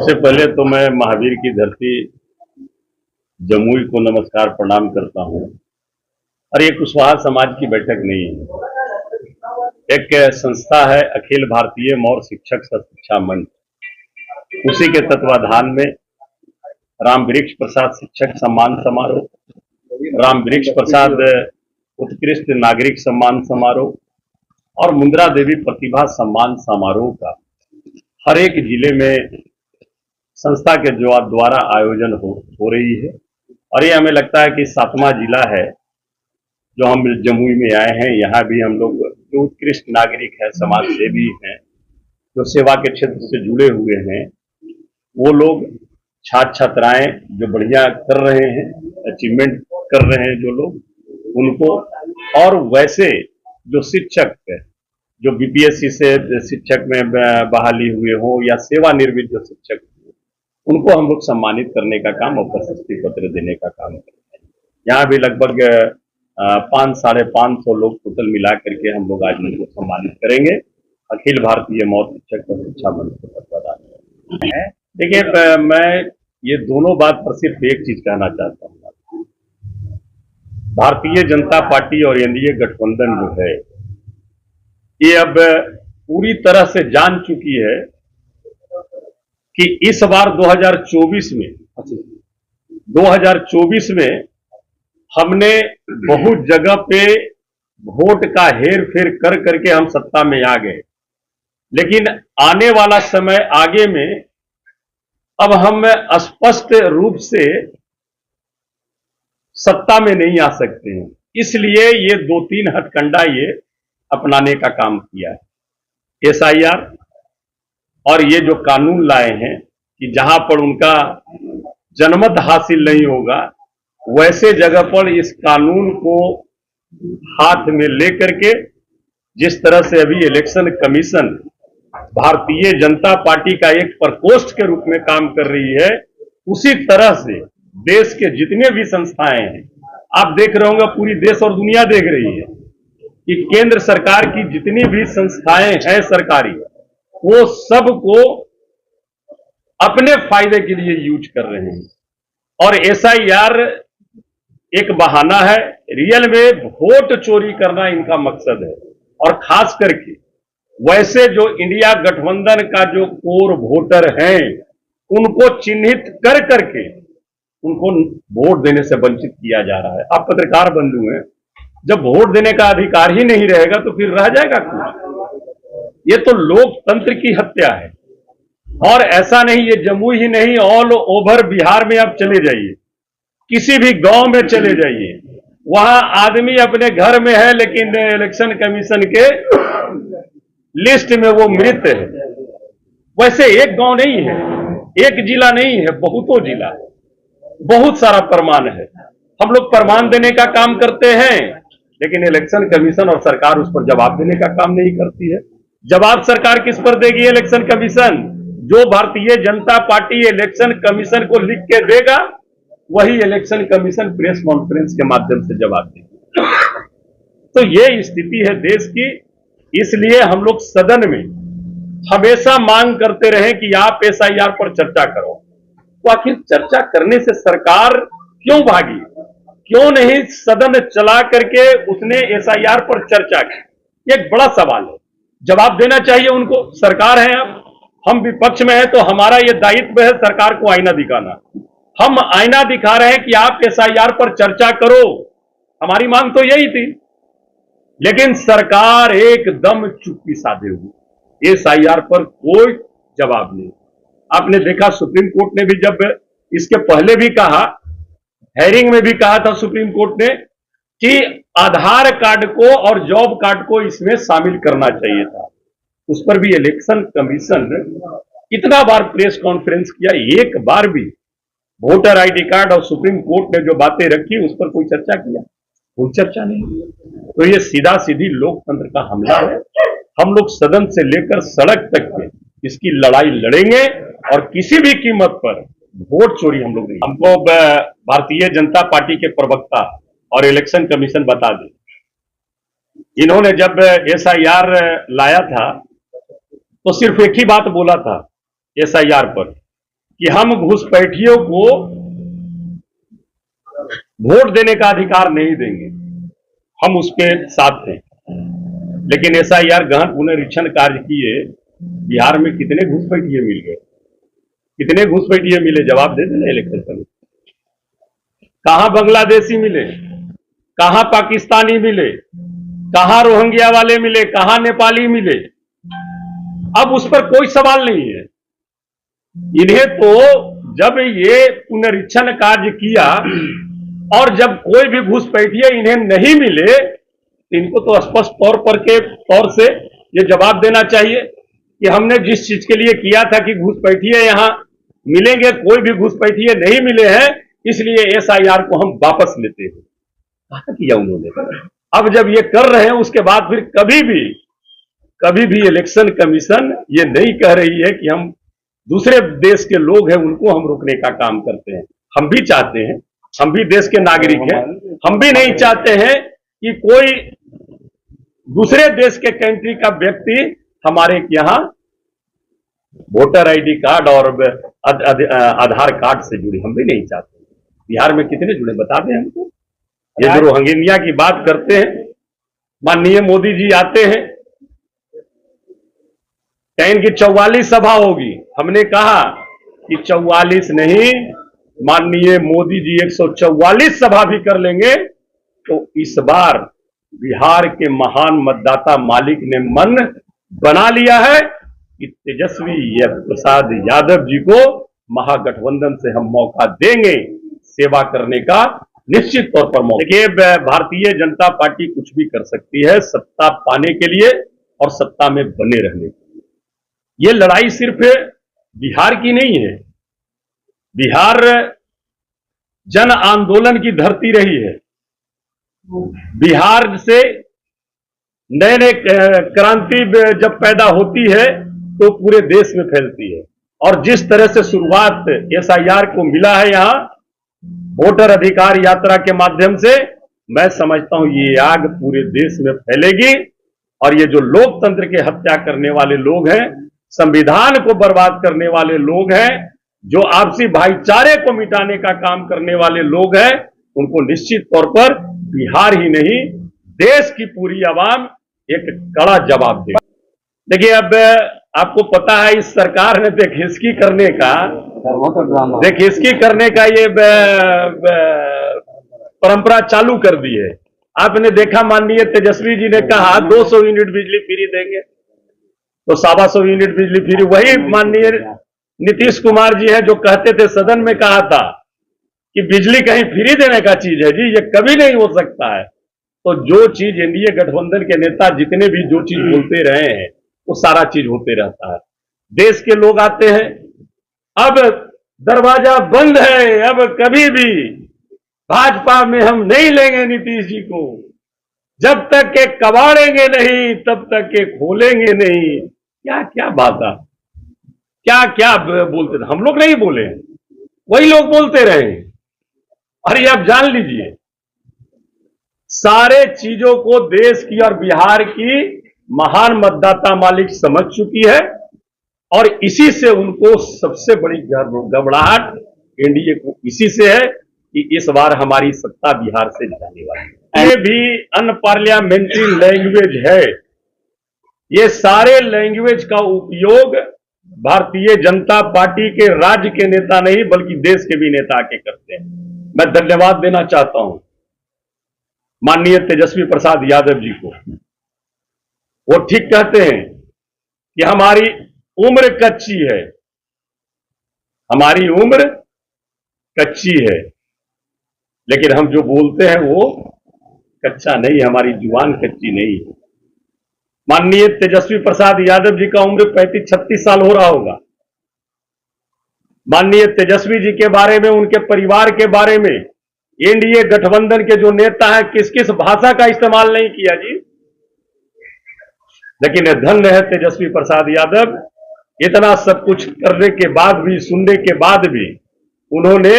सबसे पहले तो मैं महावीर की धरती जमुई को नमस्कार प्रणाम करता हूँ। और ये कुशवाहा समाज की बैठक नहीं है, एक संस्था है अखिल भारतीय मौर्य शिक्षक शिक्षा मंच। उसी के तत्वाधान में राम वृक्ष प्रसाद शिक्षक सम्मान समारोह, राम वृक्ष प्रसाद उत्कृष्ट नागरिक सम्मान समारोह और मुंद्रा देवी प्रतिभा सम्मान समारोह का हर एक जिले में संस्था के द्वारा आयोजन हो रही है। और ये हमें लगता है कि 7वां जिला है जो हम जमुई में आए हैं। यहाँ भी हम लोग जो उत्कृष्ट नागरिक है, समाज सेवी हैं, जो सेवा के क्षेत्र से जुड़े हुए हैं, वो लोग छात्र छात्राएं जो बढ़िया कर रहे हैं, अचीवमेंट कर रहे हैं जो लोग, उनको, और वैसे जो शिक्षक जो बीपीएससी से शिक्षक में बहाली हुए हो या सेवानिवृत्त जो शिक्षक, उनको हम लोग सम्मानित करने का काम और प्रशस्ति पत्र देने का काम करते हैं। यहाँ भी लगभग 500-550 लोग टोटल मिला करके हम लोग आज उनको सम्मानित करेंगे। अखिल भारतीय मौर्य शिक्षक शिक्षा मंच के तत्वाधान है। देखिए, मैं ये दोनों बात पर सिर्फ एक चीज कहना चाहता हूँ। भारतीय जनता पार्टी और एनडीए गठबंधन जो है, ये अब पूरी तरह से जान चुकी है कि इस बार 2024 में हमने बहुत जगह पे वोट का हेर फेर कर करके हम सत्ता में आ गए, लेकिन आने वाला समय आगे में अब हम स्पष्ट रूप से सत्ता में नहीं आ सकते हैं। इसलिए ये 2-3 हथकंडा ये अपनाने का काम किया है। एसआईआर और ये जो कानून लाए हैं कि जहां पर उनका जनमत हासिल नहीं होगा, वैसे जगह पर इस कानून को हाथ में लेकर के जिस तरह से अभी election commission Bharatiya Janata party का एक प्रकोष्ठ के रूप में काम कर रही है, उसी तरह से देश के जितने भी संस्थाएं हैं, आप देख रहे होंगे, पूरी देश और दुनिया देख रही है कि केंद्र सरकार की जितनी भी संस्थाएं हैं सरकारी, वो सबको अपने फायदे के लिए यूज कर रहे हैं। और एसआईआर एक बहाना है, रियल में वोट चोरी करना इनका मकसद है। और खास करके वैसे जो इंडिया गठबंधन का जो कोर वोटर हैं, उनको चिन्हित कर करके उनको वोट देने से वंचित किया जा रहा है। आप पत्रकार बंधु हैं, जब वोट देने का अधिकार ही नहीं रहेगा तो फिर रह जाएगा कुछ? ये तो लोकतंत्र की हत्या है। और ऐसा नहीं, ये जमुई ही नहीं, ऑल ओवर बिहार में आप चले जाइए, किसी भी गांव में चले जाइए, वहां आदमी अपने घर में है लेकिन इलेक्शन कमीशन के लिस्ट में वो मृत है। वैसे एक गांव नहीं है, एक जिला नहीं है, बहुतों जिला है, बहुत सारा प्रमाण है। हम लोग प्रमाण देने का काम करते हैं, लेकिन इलेक्शन कमीशन और सरकार उस पर जवाब देने का काम नहीं करती है। जवाब सरकार किस पर देगी? Election commission. जो Bharatiya Janata party election commission को लिख के देगा, वही इलेक्शन कमीशन प्रेस कॉन्फ्रेंस के माध्यम से जवाब देगी। तो ये स्थिति है देश की। इसलिए हम लोग सदन में हमेशा मांग करते रहे कि आप एसआईआर पर चर्चा करो। तो आखिर चर्चा करने से सरकार क्यों भागी? क्यों नहीं सदन चला करके उसने एसआईआर पर चर्चा की? एक बड़ा सवाल है, जवाब देना चाहिए उनको। सरकार है, हम विपक्ष में हैं, तो हमारा यह दायित्व है सरकार को आईना दिखाना। हम आईना दिखा रहे हैं कि आप एसआईआर पर चर्चा करो, हमारी मांग तो यही थी। लेकिन सरकार एकदम चुप्पी साधे हुई, एसआईआर पर कोई जवाब नहीं। आपने देखा सुप्रीम कोर्ट ने भी जब इसके पहले भी कहा, हेयरिंग में भी कहा था सुप्रीम कोर्ट ने कि आधार कार्ड को और जॉब कार्ड को इसमें शामिल करना चाहिए था। उस पर भी इलेक्शन कमीशन ने कितना बार प्रेस कॉन्फ्रेंस किया, एक बार भी वोटर आईडी कार्ड और सुप्रीम कोर्ट ने जो बातें रखी उस पर कोई चर्चा किया? कोई चर्चा नहीं। तो ये सीधा सीधी लोकतंत्र का हमला है। हम लोग सदन से लेकर सड़क तक के इसकी लड़ाई लड़ेंगे और किसी भी कीमत पर वोट चोरी हम लोग नहीं। हमको भारतीय जनता पार्टी के प्रवक्ता और इलेक्शन कमीशन बता दें, इन्होंने जब एसआईआर लाया था तो सिर्फ एक ही बात बोला था एसआईआर पर कि हम घुसपैठियों को वोट देने का अधिकार नहीं देंगे, हम उसके साथ हैं। लेकिन एसआईआर गहन पुनरीक्षण कार्य किए, बिहार में कितने घुसपैठिए मिल गए, कितने घुसपैठिए मिले, जवाब दे देना इलेक्शन कमीशन। कहां बांग्लादेशी मिले, कहां पाकिस्तानी मिले, कहां रोहिंग्या वाले मिले, कहां नेपाली मिले, अब उस पर कोई सवाल नहीं है। इन्हें तो जब ये पुनरीक्षण कार्य किया और जब कोई भी घुसपैठिए इन्हें नहीं मिले, इनको तो स्पष्ट तौर से ये जवाब देना चाहिए कि हमने जिस चीज के लिए किया था कि घुसपैठिए यहां मिलेंगे, कोई भी घुसपैठिए नहीं मिले हैं, इसलिए एसआईआर को हम वापस लेते हैं। कहा किया उन्होंने। अब जब ये कर रहे हैं उसके बाद फिर कभी भी इलेक्शन कमीशन ये नहीं कह रही है कि हम दूसरे देश के लोग हैं उनको हम रोकने का काम करते हैं। हम भी चाहते हैं, हम भी देश के नागरिक हैं, हम भी नहीं चाहते हैं कि कोई दूसरे देश के कंट्री का व्यक्ति हमारे यहाँ वोटर आईडी कार्ड और आधार कार्ड से जुड़े, हम भी नहीं चाहते। बिहार में कितने जुड़े बता दें हमको। ये जो रोहिंग्या की बात करते हैं, माननीय मोदी जी आते हैं, कहीं की 44 सभा होगी, हमने कहा कि 44 नहीं, माननीय मोदी जी 144 सभा भी कर लेंगे तो इस बार बिहार के महान मतदाता मालिक ने मन बना लिया है कि तेजस्वी प्रसाद यादव जी को महागठबंधन से हम मौका देंगे सेवा करने का, निश्चित तौर पर मौका। देखिए, भारतीय जनता पार्टी कुछ भी कर सकती है सत्ता पाने के लिए और सत्ता में बने रहने के लिए। ये लड़ाई सिर्फ बिहार की नहीं है, बिहार जन आंदोलन की धरती रही है। बिहार से नए नए क्रांति जब पैदा होती है तो पूरे देश में फैलती है, और जिस तरह से शुरुआत एसआईआर को मिला है यहां वोटर अधिकार यात्रा के माध्यम से, मैं समझता हूं ये आग पूरे देश में फैलेगी। और ये जो लोकतंत्र के हत्या करने वाले लोग हैं, संविधान को बर्बाद करने वाले लोग हैं, जो आपसी भाईचारे को मिटाने का काम करने वाले लोग हैं, उनको निश्चित तौर पर बिहार ही नहीं देश की पूरी आवाम एक कड़ा जवाब देगी। देखिए, अब आपको पता है इस सरकार ने देखिस्की करने का ये परंपरा चालू कर दी है। आपने देखा माननीय तेजस्वी जी ने कहा 200 यूनिट बिजली फ्री देंगे, तो 125 यूनिट बिजली फ्री, वही माननीय नीतीश कुमार जी हैं जो कहते थे, सदन में कहा था कि बिजली कहीं फ्री देने का चीज है जी, ये कभी नहीं हो सकता है। तो जो चीज एनडीए गठबंधन के नेता जितने भी जो चीज बोलते रहे हैं वो सारा चीज होते रहता है। देश के लोग आते हैं, अब दरवाजा बंद है, अब कभी भी भाजपा में हम नहीं लेंगे नीतीश जी को, जब तक के कबाड़ेंगे नहीं तब तक के खोलेंगे नहीं। क्या क्या बात है, क्या क्या बोलते थे, हम लोग नहीं बोले, वही लोग बोलते रहे। और ये आप जान लीजिए, सारे चीजों को देश की और बिहार की महान मतदाता मालिक समझ चुकी है, और इसी से उनको सबसे बड़ी घबराहट एनडीए को इसी से है कि इस बार हमारी सत्ता बिहार से जाने वाली है। ये भी अनपार्लियामेंट्री लैंग्वेज है। ये सारे लैंग्वेज का उपयोग भारतीय जनता पार्टी के राज्य के नेता नहीं बल्कि देश के भी नेता आके करते हैं। मैं धन्यवाद देना चाहता हूं माननीय तेजस्वी प्रसाद यादव जी को। वो ठीक कहते हैं कि हमारी उम्र कच्ची है, हमारी उम्र कच्ची है, लेकिन हम जो बोलते हैं वो कच्चा नहीं, हमारी जुबान कच्ची नहीं है। माननीय तेजस्वी प्रसाद यादव जी का उम्र 35-36 साल हो रहा होगा। माननीय तेजस्वी जी के बारे में, उनके परिवार के बारे में एनडीए गठबंधन के जो नेता हैं किस किस भाषा का इस्तेमाल नहीं किया जी। लेकिन धन्य है तेजस्वी प्रसाद यादव, इतना सब कुछ करने के बाद भी, सुनने के बाद भी उन्होंने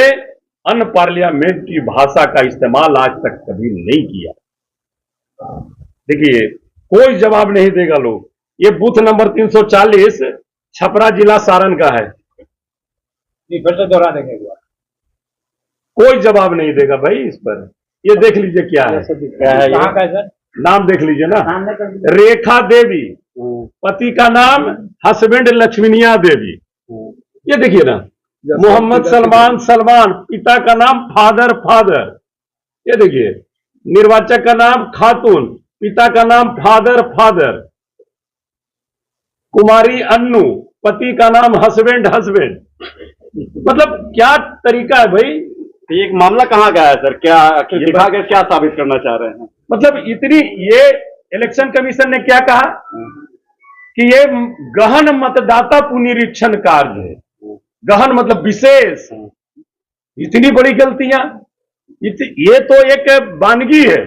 अनपार्लियामेंट्री भाषा का इस्तेमाल आज तक कभी नहीं किया। देखिए, कोई जवाब नहीं देगा लोग। ये बूथ नंबर 340 छपरा जिला सारण का है। फिर से दोहरा देंगे एक बार। कोई जवाब नहीं देगा भाई इस पर। ये देख लीजिए क्या है, कहाँ का है सर? नाम देख लीजिए ना, रेखा देवी, पति का नाम हस्बैंड लक्ष्मीनिया देवी। ये देखिए ना, मोहम्मद सलमान सलमान, पिता का नाम फादर। ये देखिए, निर्वाचक का नाम खातून, पिता का नाम फादर। कुमारी अन्नू, पति का नाम हस्बैंड। मतलब क्या तरीका है भाई? ये एक मामला कहाँ का है सर? क्या दिखा के क्या साबित करना चाह रहे हैं? मतलब इतनी, ये इलेक्शन कमीशन ने क्या कहा कि ये गहन मतदाता पुनरीक्षण कार्य है। गहन मतलब विशेष। इतनी बड़ी गलतियां, ये तो एक वानगी है,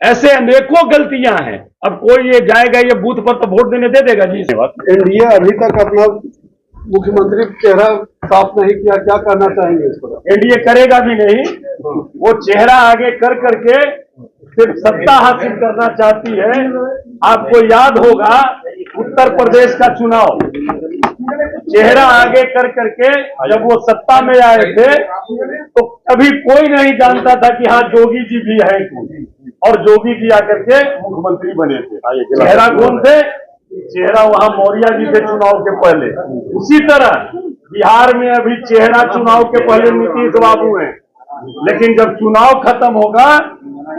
ऐसे अनेकों गलतियां हैं। अब कोई ये जाएगा, ये बूथ पर तो वोट देने दे देगा जी। एनडीए अभी तक अपना मुख्यमंत्री चेहरा साफ नहीं किया, क्या करना चाहेंगे इस पर? एनडीए करेगा भी नहीं, वो चेहरा आगे कर करके सिर्फ सत्ता हासिल करना चाहती है। आपको याद होगा उत्तर प्रदेश का चुनाव, चेहरा आगे कर करके जब वो सत्ता में आए थे तो कभी कोई नहीं जानता था कि हाँ जोगी जी भी है, और जोगी जी आकर के मुख्यमंत्री बने थे। चेहरा कौन थे? चेहरा वहां मौर्य जी थे चुनाव के पहले। उसी तरह बिहार में अभी चेहरा चुनाव के पहले नीतीश बाबू हैं, लेकिन जब चुनाव खत्म होगा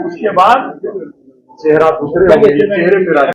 उसके बाद चेहरा दूसरे होंगे। चेहरे पे